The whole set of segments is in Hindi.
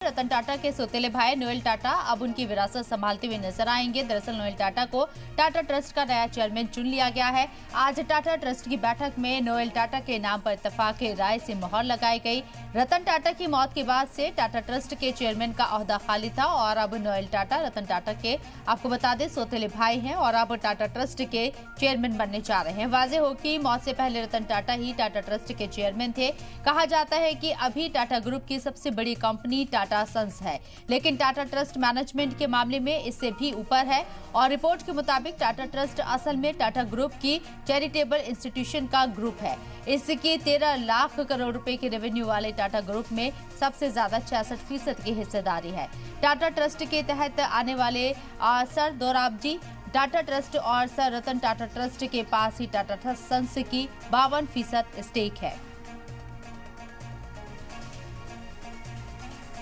रतन टाटा के सौतेले भाई नोएल टाटा अब उनकी विरासत संभालते हुए नजर आएंगे। दरअसल नोएल टाटा को टाटा ट्रस्ट का नया चेयरमैन चुन लिया गया है। आज टाटा ट्रस्ट की बैठक में नोएल टाटा के नाम पर इत्तेफाक राय से मोहर लगाई गई। रतन टाटा की मौत के बाद से टाटा ट्रस्ट के चेयरमैन का ओहदा खाली था और अब नोएल टाटा रतन टाटा के आपको बता दें सौतेले भाई हैं और अब टाटा ट्रस्ट के चेयरमैन बनने जा रहे हैं। वाज़ेह हो कि मौत से पहले रतन टाटा ही टाटा ट्रस्ट के चेयरमैन थे। कहा जाता है कि अभी टाटा ग्रुप की सबसे बड़ी कंपनी टाटा सन्स है, लेकिन टाटा ट्रस्ट मैनेजमेंट के मामले में इससे भी ऊपर है और रिपोर्ट के मुताबिक टाटा ट्रस्ट असल में टाटा ग्रुप की चैरिटेबल इंस्टीट्यूशन का ग्रुप है। इसकी 13 लाख करोड़ रुपए के रेवेन्यू वाले टाटा ग्रुप में सबसे ज्यादा 66% की हिस्सेदारी है। टाटा ट्रस्ट के तहत आने वाले सर दोराबजी टाटा ट्रस्ट और सर रतन टाटा ट्रस्ट के पास ही टाटा ट्रस्ट सन्स की 52% स्टेक है।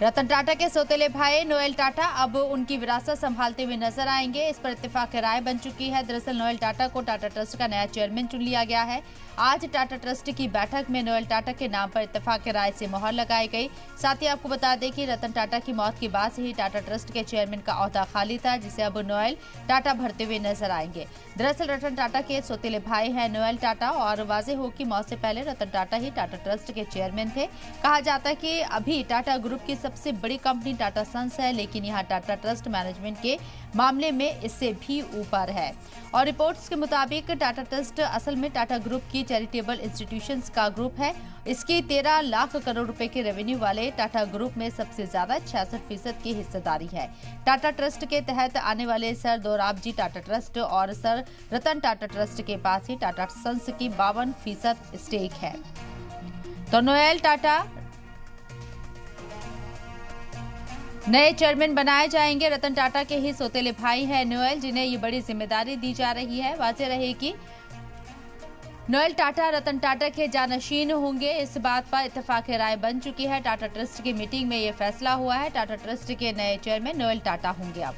रतन टाटा के सौतेले भाई नोएल टाटा अब उनकी विरासत संभालते हुए नजर आएंगे। इस पर इत्तेफाक राय बन चुकी है। दरअसल नोएल टाटा को टाटा ट्रस्ट का नया चेयरमैन चुन लिया गया है। आज टाटा ट्रस्ट की बैठक में नोएल टाटा के नाम पर इत्तेफाक राय से मोहर लगाई गई। साथ ही आपको बता दें कि रतन टाटा की मौत के बाद से ही टाटा ट्रस्ट के चेयरमैन का ओहदा खाली था, जिसे अब नोएल टाटा भरते हुए नजर आएंगे। दरअसल रतन टाटा के सौतेले भाई हैं नोएल टाटा और वाज़ेह हो कि मौत से पहले रतन टाटा ही टाटा ट्रस्ट के चेयरमैन थे। कहा जाता है कि अभी टाटा ग्रुप की सबसे बड़ी कंपनी टाटा सन्स है, लेकिन यहाँ टाटा ट्रस्ट मैनेजमेंट के मामले में इससे भी ऊपर है और रिपोर्ट्स के मुताबिक टाटा ट्रस्ट असल में टाटा ग्रुप की चैरिटेबल इंस्टीट्यूशंस का ग्रुप है। इसकी 13 लाख करोड़ रुपए के रेवेन्यू वाले टाटा ग्रुप में सबसे ज्यादा 66% की हिस्सेदारी है। टाटा ट्रस्ट के तहत आने वाले सर दोराबजी टाटा ट्रस्ट और सर रतन टाटा ट्रस्ट के पास ही टाटा सन्स की 52% स्टेक है। तो नोएल टाटा नए चेयरमैन बनाए जाएंगे। रतन टाटा के ही सौतेले भाई हैं नोएल, जिन्हें ये बड़ी जिम्मेदारी दी जा रही है। वाज़ेह रहे कि नोएल टाटा रतन टाटा के जानशीन होंगे, इस बात पर इत्तेफाक राय बन चुकी है। टाटा ट्रस्ट की मीटिंग में ये फैसला हुआ है। टाटा ट्रस्ट के नए चेयरमैन नोएल टाटा होंगे अब।